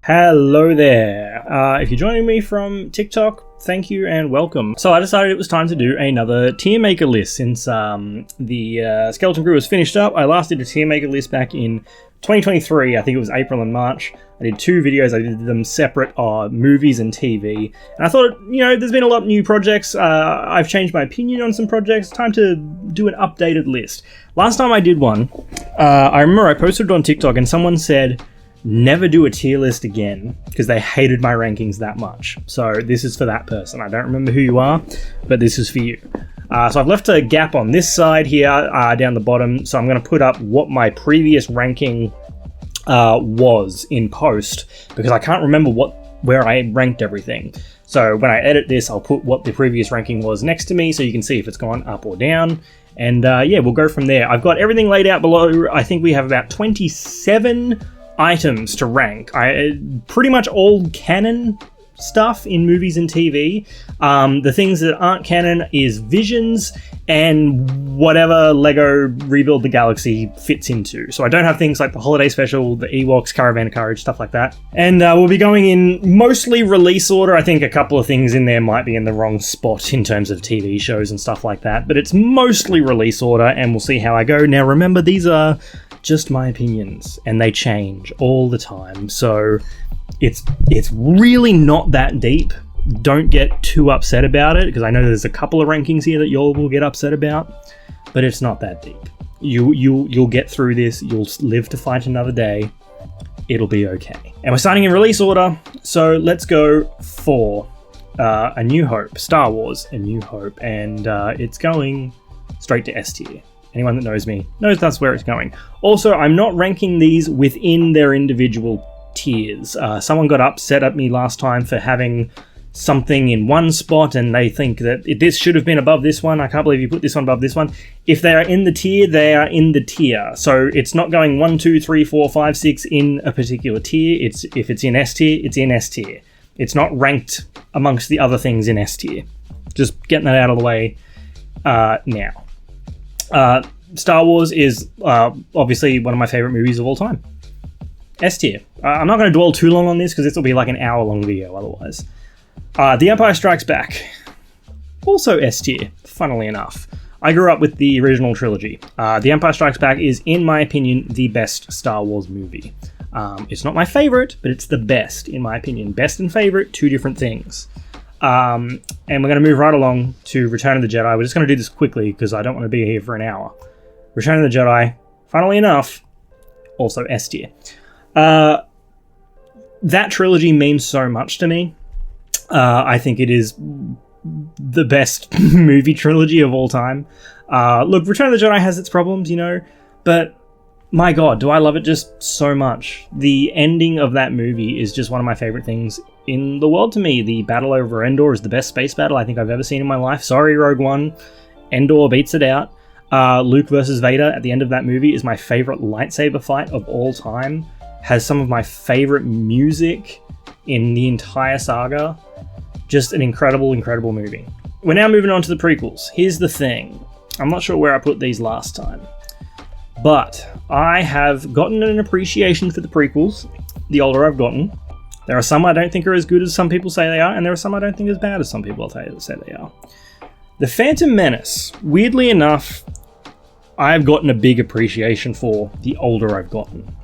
Hello there. If you're joining me from TikTok, thank you and welcome. So I decided it was time to do another Tiermaker list since the Skeleton Crew was finished up. I last did a Tiermaker list back in 2023. I think it was April and March. I did two videos. I did them separate, movies and TV. And I thought, there's been a lot of new projects. I've changed my opinion on some projects. Time to do an updated list. Last time I did one, I remember I posted it on TikTok and someone said, never do a tier list again because they hated my rankings that much. So this is for that person. I don't remember who you are, but this is for you. So I've left a gap on this side here down the bottom. So I'm going to put up what my previous ranking was in post because I can't remember where I ranked everything. So when I edit this, I'll put what the previous ranking was next to me so you can see if it's gone up or down. And we'll go from there. I've got everything laid out below. I think we have about 27 items to rank. Pretty much all canon stuff in movies and TV. The things that aren't canon is visions and whatever Lego Rebuild the Galaxy fits into. So I don't have things like the holiday special, the Ewoks, Caravan of Courage, stuff like that. And we'll be going in mostly release order. I think a couple of things in there might be in the wrong spot in terms of TV shows and stuff like that, but it's mostly release order and we'll see how I go. Now remember, these are just my opinions and they change all the time, so it's really not that deep. Don't get too upset about it because I know there's a couple of rankings here that y'all will get upset about, but it's not that deep. You'll get through this. You'll live to fight another day. It'll be okay. And we're starting in release order, so let's go for A New Hope, Star Wars A New Hope, and it's going straight to S tier. Anyone that knows me knows that's where it's going. Also, I'm not ranking these within their individual tiers. Someone got upset at me last time for having something in one spot and they think that this should have been above this one. I can't believe you put this one above this one. If they are in the tier, they are in the tier. So it's not going 1, 2, 3, 4, 5, 6 in a particular tier. If it's in S tier, it's in S tier. It's not ranked amongst the other things in S tier. Just getting that out of the way now. Star Wars is obviously one of my favorite movies of all time. S tier. I'm not going to dwell too long on this because this will be like an hour-long video otherwise. The Empire Strikes Back. Also S tier, funnily enough. I grew up with the original trilogy. The Empire Strikes Back is, in my opinion, the best Star Wars movie. It's not my favorite, but it's the best, in my opinion. Best and favorite, two different things. And we're going to move right along to Return of the Jedi. We're just going to do this quickly because I don't want to be here for an hour. Return of the Jedi, funnily enough, also S tier. That trilogy means so much to me. I think it is the best movie trilogy of all time. Look, Return of the Jedi has its problems, but my God, do I love it just so much. The ending of that movie is just one of my favorite things in the world to me. The battle over Endor is the best space battle I think I've ever seen in my life. Sorry, Rogue One. Endor beats it out. Luke versus Vader at the end of that movie is my favorite lightsaber fight of all time. Has some of my favorite music in the entire saga. Just an incredible, incredible movie. We're now moving on to the prequels. Here's the thing. I'm not sure where I put these last time, but I have gotten an appreciation for the prequels the older I've gotten. There are some I don't think are as good as some people say they are, and there are some I don't think as bad as some people say they are. The Phantom Menace, weirdly enough, I've gotten a big appreciation for the older I've gotten.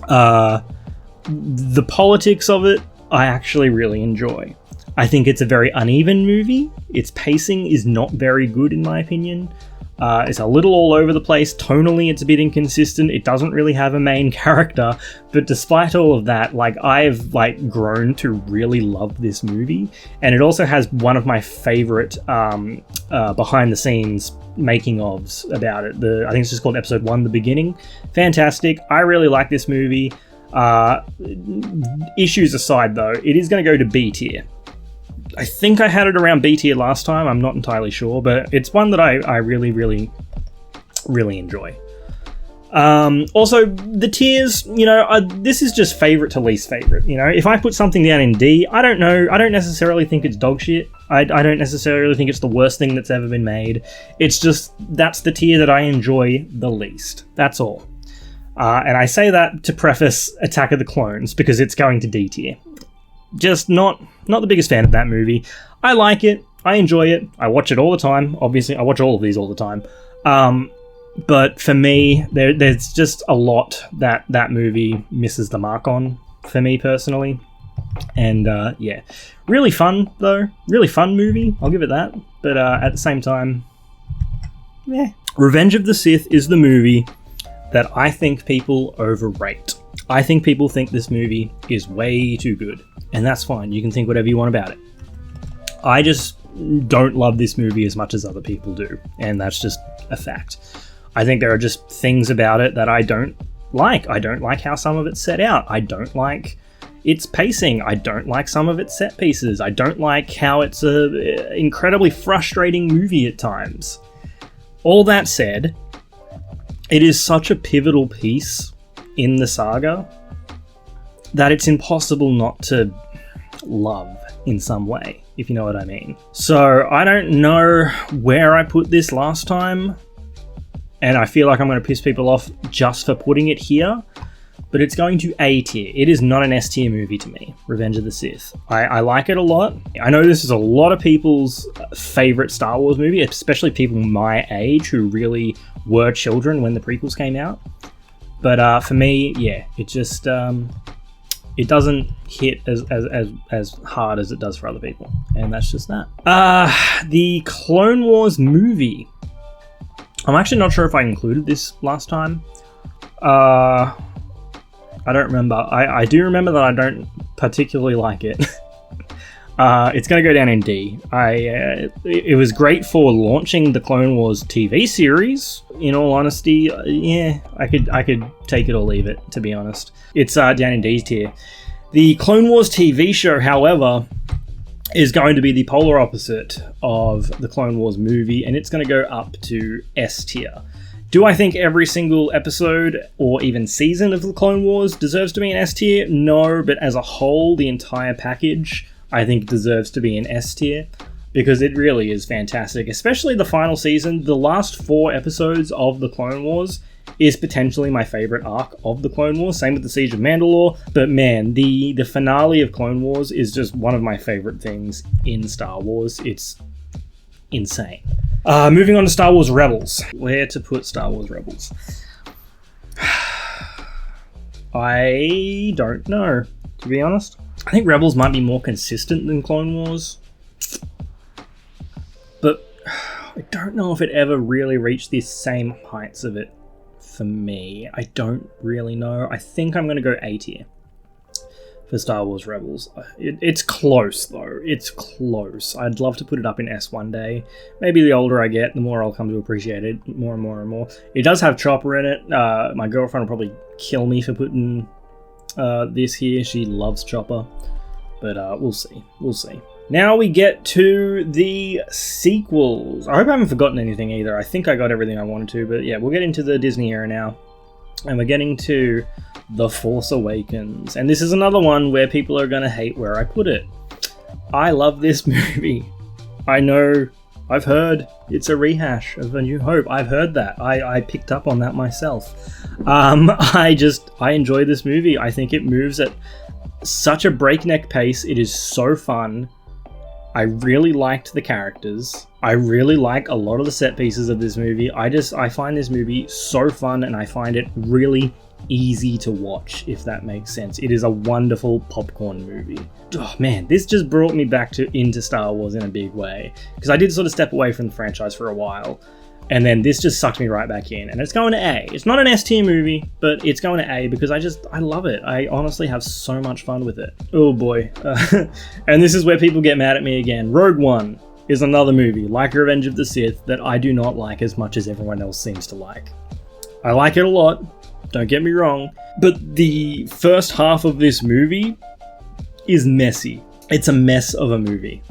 The politics of it, I actually really enjoy. I think it's a very uneven movie. Its pacing is not very good, in my opinion. It's a little all over the place. Tonally, it's a bit inconsistent. It doesn't really have a main character. But despite all of that, I've grown to really love this movie. And it also has one of my favorite behind the scenes making ofs about it. I think it's just called Episode 1, The Beginning. Fantastic. I really like this movie. Issues aside, though, it is going to go to B tier. I think I had it around B tier last time. I'm not entirely sure, but it's one that I really, really, really enjoy. Also, the tiers, this is just favorite to least favorite. If I put something down in D, I don't know. I don't necessarily think it's dog shit. I don't necessarily think it's the worst thing that's ever been made. It's just, that's the tier that I enjoy the least. That's all. And I say that to preface Attack of the Clones, because it's going to D tier. Just not the biggest fan of that movie. I like it. I enjoy it. I watch it all the time. Obviously, I watch all of these all the time. But for me, there's just a lot that movie misses the mark on, for me personally. And yeah, really fun though. Really fun movie. I'll give it that. But at the same time, yeah. Revenge of the Sith is the movie that I think people overrate. I think people think this movie is way too good. And that's fine. You can think whatever you want about it. I just don't love this movie as much as other people do. And that's just a fact. I think there are just things about it that I don't like. I don't like how some of it's set out. I don't like its pacing. I don't like some of its set pieces. I don't like how it's a incredibly frustrating movie at times. All that said, it is such a pivotal piece in the saga that it's impossible not to love in some way, if you know what I mean. So I don't know where I put this last time, and I feel like I'm going to piss people off just for putting it here, but it's going to A tier. It is not an S tier movie to me, Revenge of the Sith. I like it a lot. I know this is a lot of people's favorite Star Wars movie, especially people my age who really were children when the prequels came out. But for me, yeah, it just it doesn't hit as hard as it does for other people, and that's just that. The Clone Wars movie. I'm actually not sure if I included this last time. I don't remember. I do remember that I don't particularly like it. It's going to go down in D. It was great for launching the Clone Wars TV series. In all honesty, yeah, I could take it or leave it, to be honest. It's down in D tier. The Clone Wars TV show, however, is going to be the polar opposite of the Clone Wars movie, and it's going to go up to S tier. Do I think every single episode or even season of the Clone Wars deserves to be an S tier? No, but as a whole, the entire package, I think deserves to be an S tier, because it really is fantastic, especially the final season. The last 4 episodes of the Clone Wars is potentially my favorite arc of the Clone Wars. Same with the Siege of Mandalore, but man, the finale of Clone Wars is just one of my favorite things in Star Wars. It's insane. Moving on to Star Wars Rebels. Where to put Star Wars Rebels? I don't know, to be honest. I think Rebels might be more consistent than Clone Wars, but I don't know if it ever really reached the same heights of it for me. I don't really know. I think I'm going to go A tier for Star Wars Rebels. It's close, though. It's close. I'd love to put it up in S one day. Maybe the older I get, the more I'll come to appreciate it more and more and more. It does have Chopper in it. My girlfriend will probably kill me for putting this here. She loves Chopper. But we'll see. We'll see. Now we get to the sequels. I hope I haven't forgotten anything either. I think I got everything I wanted to. But yeah, we'll get into the Disney era now. And we're getting to The Force Awakens. And this is another one where people are going to hate where I put it. I love this movie. I know, I've heard it's a rehash of A New Hope. I've heard that. I picked up on that myself. I enjoy this movie. I think it moves at such a breakneck pace. It is so fun. I really liked the characters. I really like a lot of the set pieces of this movie. I find this movie so fun, and I find it really easy to watch, if that makes sense. It is a wonderful popcorn movie. Oh man, this just brought me back into Star Wars in a big way, because I did sort of step away from the franchise for a while, and then this just sucked me right back in, and it's going to A. It's not an S tier movie, but it's going to A because I love it. I honestly have so much fun with it. Oh boy. And this is where people get mad at me again. Rogue One is another movie, like Revenge of the Sith, that I do not like as much as everyone else seems to like. I like it a lot, don't get me wrong, but the first half of this movie is messy. It's a mess of a movie.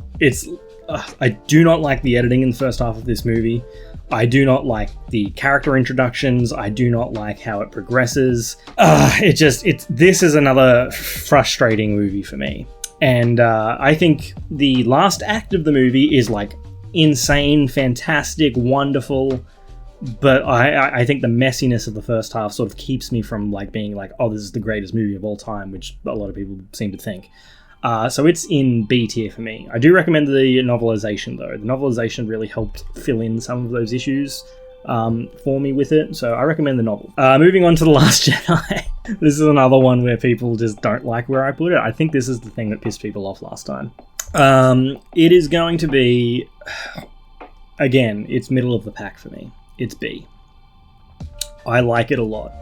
I do not like the editing in the first half of this movie. I do not like the character introductions. I do not like how it progresses. This is another frustrating movie for me. And I think the last act of the movie is like insane, fantastic, wonderful. but I think the messiness of the first half sort of keeps me from like being like, oh, this is the greatest movie of all time, which a lot of people seem to think. So it's in B tier for me. I do recommend the novelization though. The novelization really helped fill in some of those issues for me with it, so I recommend the novel. Moving on to The Last Jedi. This is another one where people just don't like where I put it. I think this is the thing that pissed people off last time. It is going to be, again, it's middle of the pack for me. It's B. I like it a lot.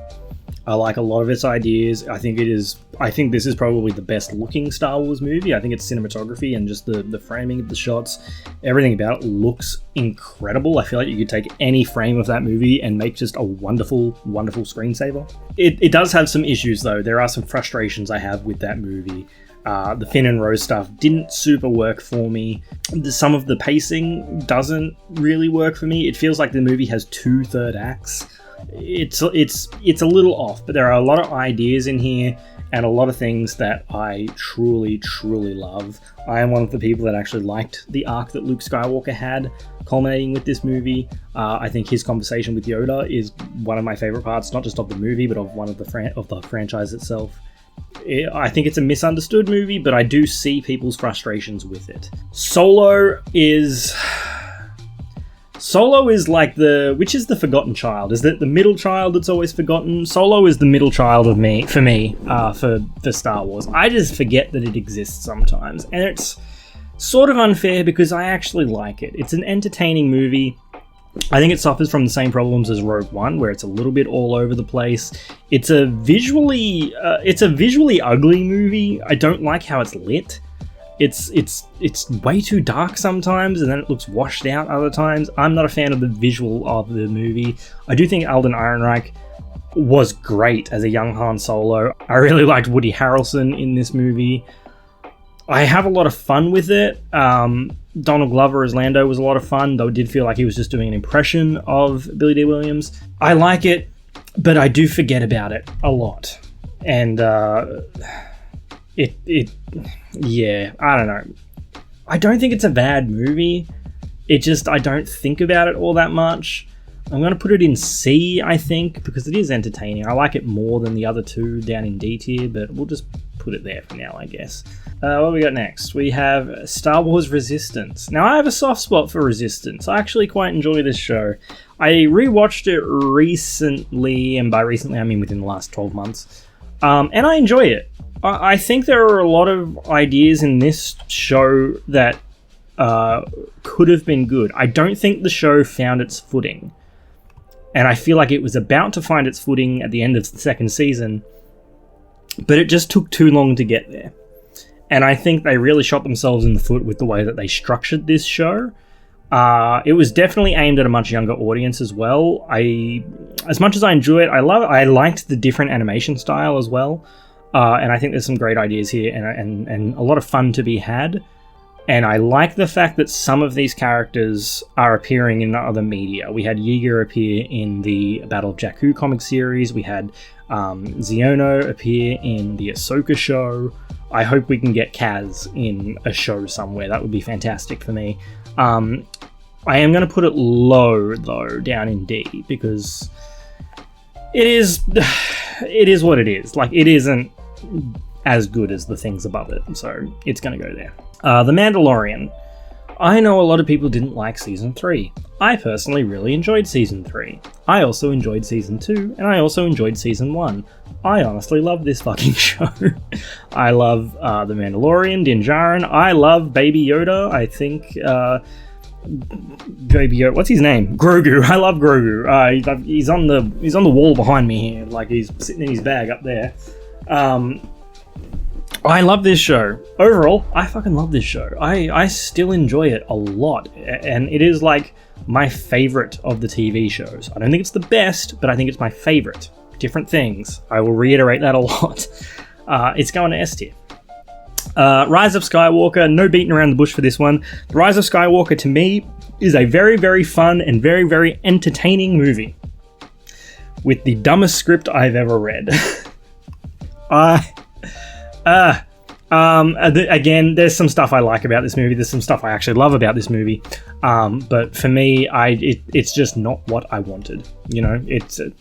I like a lot of its ideas. I think this is probably the best looking Star Wars movie. I think its cinematography and just the framing of the shots, everything about it looks incredible. I feel like you could take any frame of that movie and make just a wonderful, wonderful screensaver. It does have some issues though. There are some frustrations I have with that movie. The Finn and Rose stuff didn't super work for me. Some of the pacing doesn't really work for me. It feels like the movie has 2 third acts. It's a little off, but there are a lot of ideas in here and a lot of things that I truly, truly love. I am one of the people that actually liked the arc that Luke Skywalker had, culminating with this movie. I think his conversation with Yoda is one of my favorite parts, not just of the movie, but of one of the franchise itself. I think it's a misunderstood movie, but I do see people's frustrations with it. Solo is like which is the forgotten child? Is it the middle child that's always forgotten? Solo is the middle child for me, for Star Wars. I just forget that it exists sometimes, and it's sort of unfair because I actually like it. It's an entertaining movie. I think it suffers from the same problems as Rogue One, where it's a little bit all over the place. It's a visually ugly movie. I don't like how it's lit. It's way too dark sometimes, and then it looks washed out other times. I'm not a fan of the visual of the movie. I do think Alden Ehrenreich was great as a young Han Solo. I really liked Woody Harrelson in this movie. I have a lot of fun with it. Donald Glover as Lando was a lot of fun, though it did feel like he was just doing an impression of Billy Dee Williams. I like it, but I do forget about it a lot. And yeah, I don't know. I don't think it's a bad movie. I don't think about it all that much. I'm going to put it in C, I think, because it is entertaining. I like it more than the other two down in D tier, but we'll just put it there for now, I guess. What we got next? We have Star Wars Resistance. Now, I have a soft spot for Resistance. I actually quite enjoy this show. I rewatched it recently, and by recently I mean within the last 12 months, and I enjoy it. I think there are a lot of ideas in this show that could have been good. I don't think the show found its footing. And I feel like it was about to find its footing at the end of the second season, but it just took too long to get there. And I think they really shot themselves in the foot with the way that they structured this show. It was definitely aimed at a much younger audience as well. As much as I enjoy it, I liked the different animation style as well. And I think there's some great ideas here and a lot of fun to be had. And I like the fact that some of these characters are appearing in other media. We had Yeager appear in the Battle of Jakku comic series. We had Xiono appear in the Ahsoka show. I hope we can get Kaz in a show somewhere. That would be fantastic for me. I am going to put it low, though, down in D, because it is what it is. Like, it isn't as good as the things above it, so it's going to go there. The Mandalorian. I know a lot of people didn't like Season 3. I personally really enjoyed Season 3. I also enjoyed Season 2, and I also enjoyed Season 1. I honestly love this fucking show. I love The Mandalorian, Din Djarin. I love Baby Yoda. I think Baby Yoda, what's his name? Grogu. I love Grogu. He's on the wall behind me here, like he's sitting in his bag up there. I love this show. Overall, I fucking love this show. I still enjoy it a lot, and it is like my favorite of the TV shows. I don't think it's the best, but I think it's my favorite. Different things. I will reiterate that a lot. It's going to S tier. Rise of Skywalker, no beating around the bush for this one. The Rise of Skywalker, to me, is a very, very fun and very, very entertaining movie with the dumbest script I've ever read. I Again, there's some stuff I like about this movie. There's some stuff I actually love about this movie. But for me, it's just not what I wanted. You know,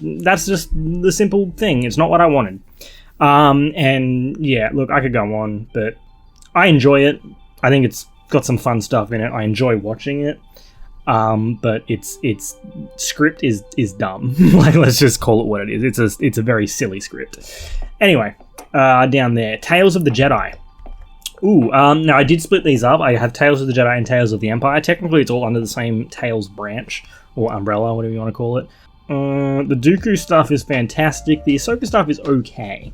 that's just the simple thing. It's not what I wanted. And yeah, look, I could go on, but I enjoy it. I think it's got some fun stuff in it. I enjoy watching it. But its script is dumb. Like, let's just call it what it is. It's a very silly script. Anyway, down there, Tales of the Jedi. Ooh, now I did split these up. I have Tales of the Jedi and Tales of the Empire. Technically, it's all under the same Tales branch, or umbrella, whatever you want to call it. The Dooku stuff is fantastic. The Ahsoka stuff is okay.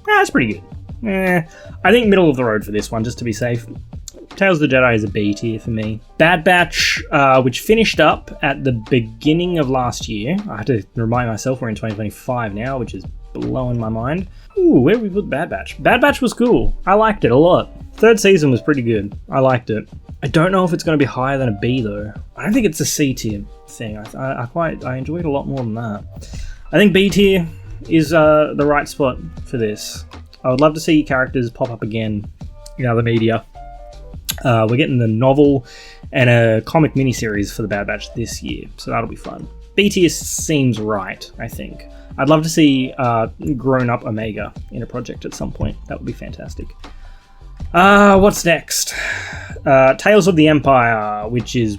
That's pretty good. I think middle of the road for this one, just to be safe. Tales of the Jedi is a B tier for me. Bad Batch, which finished up at the beginning of last year. I had to remind myself we're in 2025 now, which is blowing my mind. Ooh, where did we put Bad Batch? Bad Batch was cool. I liked it a lot. Third season was pretty good. I liked it. I don't know if it's going to be higher than a B though. I don't think it's a C tier thing. I enjoyed a lot more than that. I think B tier is the right spot for this. I would love to see characters pop up again in other media. We're getting the novel and a comic miniseries for the Bad Batch this year, so that'll be fun. B tier seems right, I think. I'd love to see grown-up Omega in a project at some point. That would be fantastic. What's next? Tales of the Empire, which is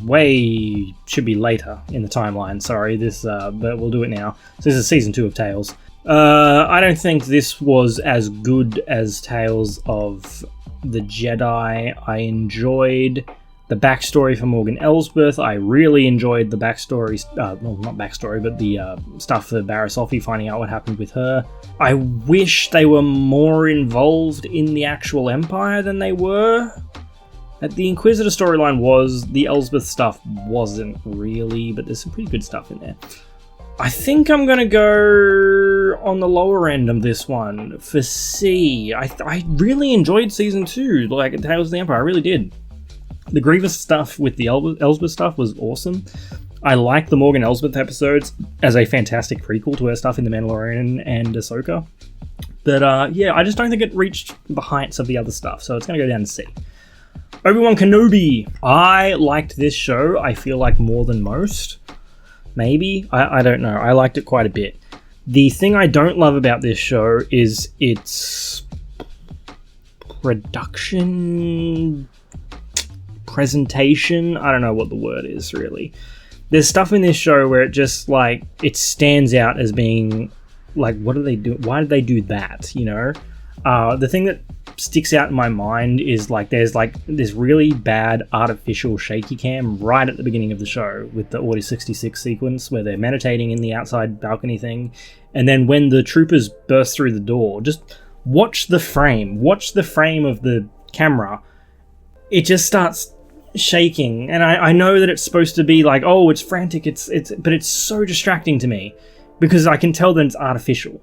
should be later in the timeline. Sorry, but we'll do it now. So this is season 2 of Tales. I don't think this was as good as Tales of the Jedi. I enjoyed the backstory for Morgan Elsbeth. I really enjoyed the backstory, well, not backstory, but the stuff for Barriss Offee, finding out what happened with her. I wish they were more involved in the actual Empire than they were. The Inquisitor storyline was, the Elsbeth stuff wasn't really, but there's some pretty good stuff in there. I think I'm going to go on the lower end of this one for C. I really enjoyed Season 2, like Tales of the Empire, I really did. The Grievous stuff with the Elsbeth stuff was awesome. I like the Morgan Elsbeth episodes as a fantastic prequel to her stuff in The Mandalorian and Ahsoka. But yeah, I just don't think it reached the heights of the other stuff, so it's going to go down to C. Obi-Wan Kenobi. I liked this show, I feel like, more than most. Maybe? I don't know. I liked it quite a bit. The thing I don't love about this show is its presentation. I don't know what the word is, really. There's stuff in this show where it just, like, it stands out as being, like, what do they do? Why did they do that, you know? The thing that sticks out in my mind is, like, there's, like, this really bad artificial shaky cam right at the beginning of the show with the Order 66 sequence where they're meditating in the outside balcony thing. And then when the troopers burst through the door, just watch the frame of the camera. It just starts shaking, and I know that it's supposed to be like, oh, it's frantic, but it's so distracting to me because I can tell that it's artificial.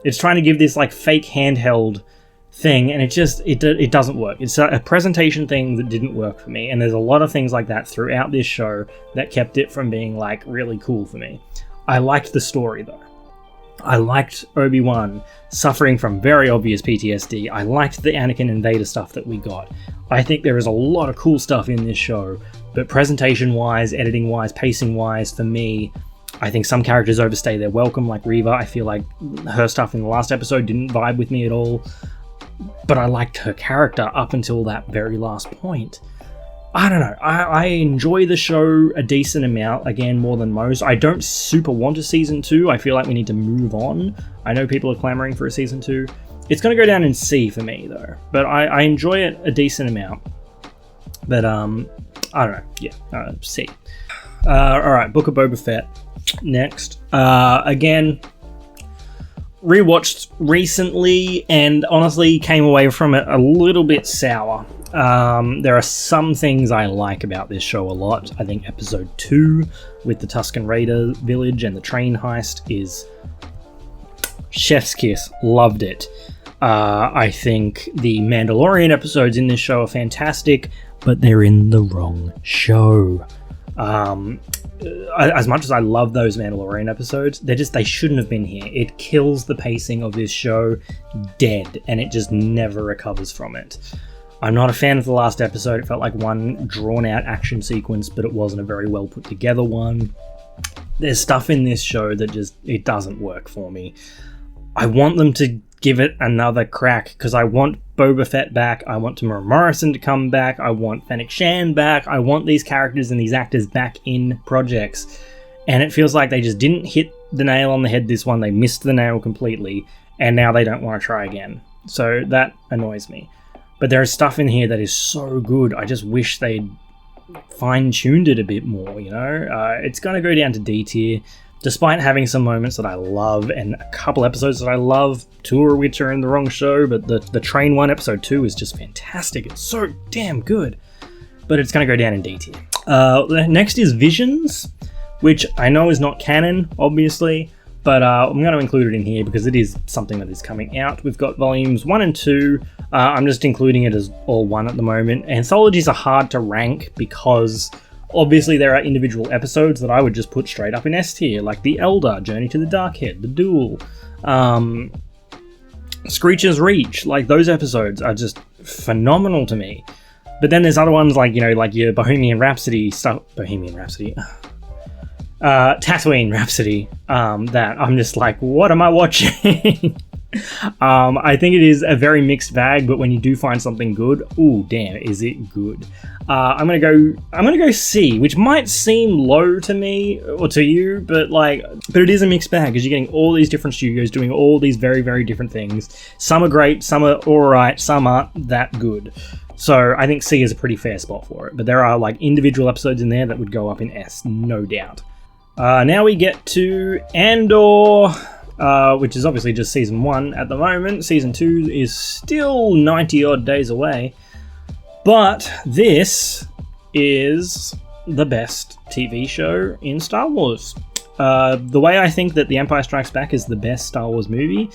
It's trying to give this like fake handheld thing, and it doesn't work. It's a presentation thing that didn't work for me, and there's a lot of things like that throughout this show that kept it from being like really cool for me. I liked the story though. I liked Obi-Wan suffering from very obvious PTSD. I liked the Anakin and Vader stuff that we got. I think there is a lot of cool stuff in this show, but presentation-wise, editing-wise, pacing-wise, for me, I think some characters overstay their welcome, like Reva. I feel like her stuff in the last episode didn't vibe with me at all, but I liked her character up until that very last point. I don't know. I enjoy the show a decent amount, again, more than most. I don't super want a season 2. I feel like we need to move on. I know people are clamoring for a season 2. It's going to go down in C for me, though. But I enjoy it a decent amount. But, I don't know. Yeah, C. Alright, Book of Boba Fett. Next. Again, rewatched recently, and honestly came away from it a little bit sour. There are some things I like about this show a lot. I think episode 2 with the Tusken Raider village and the train heist is chef's kiss. Loved it. I think the Mandalorian episodes in this show are fantastic, but they're in the wrong show. As much as I love those Mandalorian episodes, they shouldn't have been here. It kills the pacing of this show dead, and it just never recovers from it. I'm not a fan of the last episode. It felt like one drawn-out action sequence, but it wasn't a very well put together one. There's stuff in this show that it doesn't work for me. I want them to give it another crack, because I want Boba Fett back, I want Tamora Morrison to come back, I want Fennec Shand back, I want these characters and these actors back in projects. And it feels like they just didn't hit the nail on the head this one, they missed the nail completely, and now they don't want to try again. So that annoys me. But there is stuff in here that is so good, I just wish they'd fine-tuned it a bit more, you know? It's going to go down to D tier, despite having some moments that I love and a couple episodes that I love, two of which are in the wrong show, but the Train 1 episode 2 is just fantastic. It's so damn good. But it's going to go down in D tier. Next is Visions, which I know is not canon, obviously, but I'm going to include it in here because it is something that is coming out. We've got volumes 1 and 2. I'm just including it as all one at the moment. Anthologies are hard to rank because obviously there are individual episodes that I would just put straight up in S tier, like The Elder, Journey to the Darkhead, The Duel, Screecher's Reach. Like, those episodes are just phenomenal to me. But then there's other ones like, you know, like your Tatooine Rhapsody, that I'm just like, what am I watching? I think it is a very mixed bag, but when you do find something good, ooh, damn, is it good? I'm gonna go C, which might seem low to me or to you, but it is a mixed bag because you're getting all these different studios doing all these very, very different things. Some are great, some are alright, some aren't that good. So I think C is a pretty fair spot for it, but there are like individual episodes in there that would go up in S, no doubt. Now we get to Andor, which is obviously just season 1 at the moment. Season 2 is still 90 odd days away. But this is the best TV show in Star Wars. The way I think that The Empire Strikes Back is the best Star Wars movie,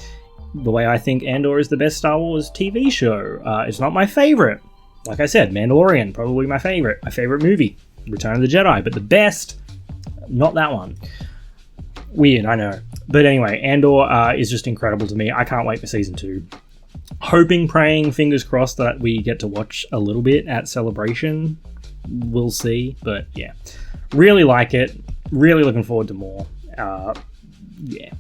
the way I think Andor is the best Star Wars TV show. It's not my favorite. Like I said, Mandalorian, probably my favorite. My favorite movie, Return of the Jedi. But the best, not that one. Weird, I know. But anyway, Andor is just incredible to me. I can't wait for season 2. Hoping, praying, fingers crossed that we get to watch a little bit at Celebration. We'll see, but yeah. Really like it. Really looking forward to more. Yeah.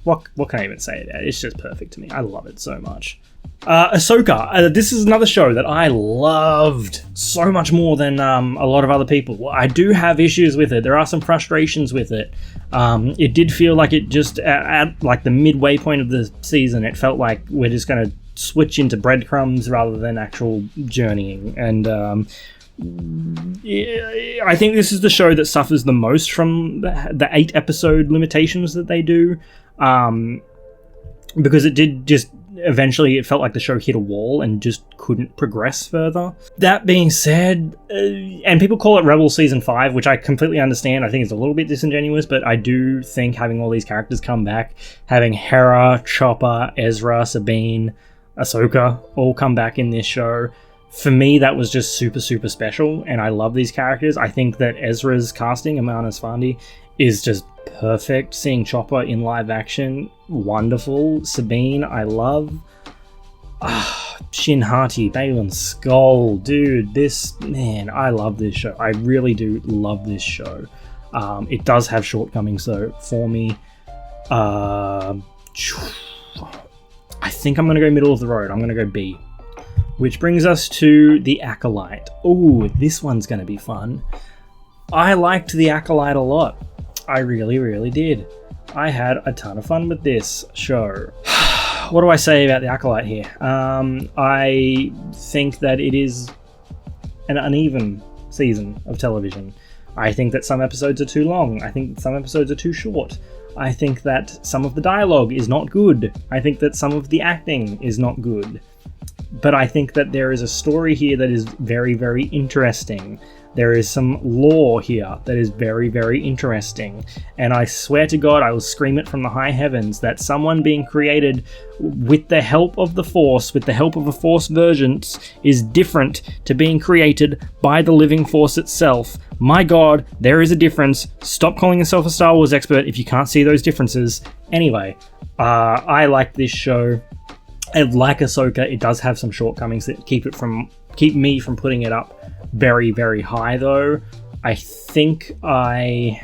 What can I even say? It's just perfect to me. I love it so much. Ahsoka. This is another show that I loved so much more than a lot of other people. I do have issues with it. There are some frustrations with it. It did feel like it just at like the midway point of the season, it felt like we're just going to switch into breadcrumbs rather than actual journeying. And I think this is the show that suffers the most from the 8 episode limitations that they do, because it did just eventually, it felt like the show hit a wall and just couldn't progress further. That being said, and people call it Rebel Season 5, which I completely understand. I think it's a little bit disingenuous, but I do think having all these characters come back, having Hera, Chopper, Ezra, Sabine, Ahsoka all come back in this show, for me, that was just super, super special, and I love these characters. I think that Ezra's casting, Aman Esfandi, is just perfect. Seeing Chopper in live action, wonderful. Sabine, I love. Shin Hati, Balin Skull, dude, I love this show. I really do love this show. It does have shortcomings though for me. I think I'm gonna go middle of the road. I'm gonna go B. Which brings us to The Acolyte. Ooh, this one's gonna be fun. I liked The Acolyte a lot. I really, really did. I had a ton of fun with this show. What do I say about The Acolyte here? I think that it is an uneven season of television. I think that some episodes are too long. I think some episodes are too short. I think that some of the dialogue is not good. I think that some of the acting is not good. but I think that there is a story here that is very, very interesting. There is some lore here that is very, very interesting. And I swear to God, I will scream it from the high heavens that someone being created with the help of the Force, with the help of a Force versions, is different to being created by the living Force itself. My God, there is a difference. Stop calling yourself a Star Wars expert if you can't see those differences. Anyway, I like this show. And like Ahsoka, it does have some shortcomings that keep me from putting it up very, very high, though. I think there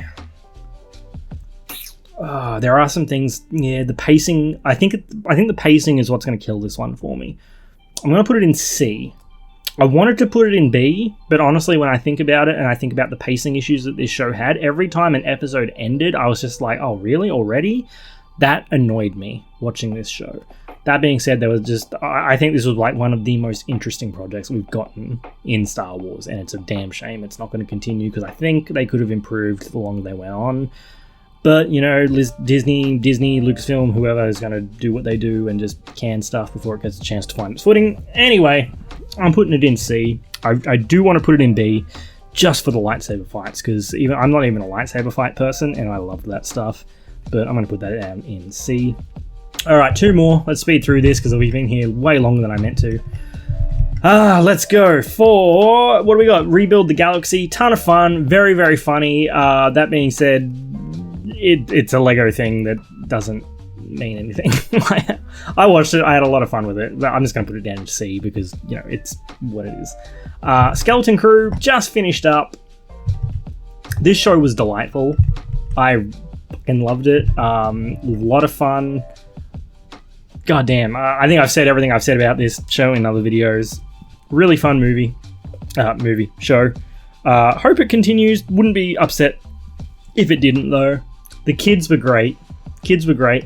are some things. Yeah, the pacing. I think the pacing is what's going to kill this one for me. I'm going to put it in C. I wanted to put it in B, but honestly, when I think about it and I think about the pacing issues that this show had, every time an episode ended, I was just like, "Oh, really? Already?" That annoyed me watching this show. That being said, I think this was like one of the most interesting projects we've gotten in Star Wars, and it's a damn shame it's not going to continue, because I think they could have improved the longer they went on. But, you know, Disney, Lucasfilm, whoever is going to do what they do and just can stuff before it gets a chance to find its footing. Anyway, I'm putting it in C. I do want to put it in B, just for the lightsaber fights, because I'm not even a lightsaber fight person, and I love that stuff. But I'm going to put that down in C. Alright, 2 more. Let's speed through this because we've been here way longer than I meant to. Let's go for... What do we got? Rebuild the Galaxy. Ton of fun. Very, very funny. That being said, it's a Lego thing that doesn't mean anything. I watched it. I had a lot of fun with it. But I'm just going to put it down in C because, you know, it's what it is. Skeleton Crew just finished up. This show was delightful. I fucking loved it. A lot of fun. God damn, I think I've said everything I've said about this show in other videos. Really fun show. Hope it continues. Wouldn't be upset if it didn't, though. The kids were great.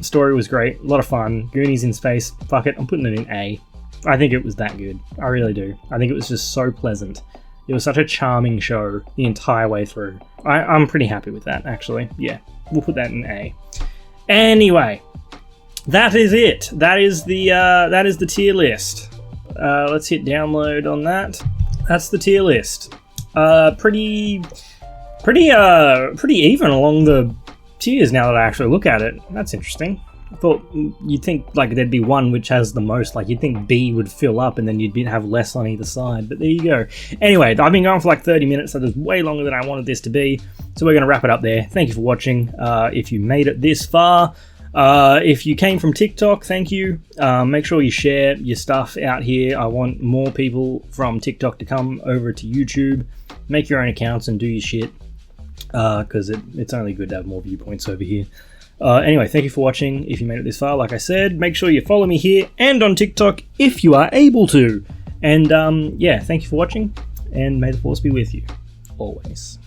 Story was great. A lot of fun. Goonies in space. Fuck it, I'm putting it in A. I think it was that good. I really do. I think it was just so pleasant. It was such a charming show the entire way through. I'm pretty happy with that, actually. Yeah, we'll put that in A. Anyway. That is it. That is the tier list. Let's hit download on that. That's the tier list. Pretty even along the tiers now that I actually look at it. That's interesting. I thought you'd think like there'd be one which has the most. Like you'd think B would fill up and then you'd have less on either side. But there you go. Anyway, I've been going for like 30 minutes, so there's way longer than I wanted this to be. So we're gonna wrap it up there. Thank you for watching. If you made it this far. If you came from TikTok, thank you. Make sure you share your stuff out here. I want more people from TikTok to come over to YouTube. Make your own accounts and do your shit. Because it's only good to have more viewpoints over here. Anyway, thank you for watching. If you made it this far, like I said, make sure you follow me here and on TikTok if you are able to. And yeah, thank you for watching, and may the Force be with you always.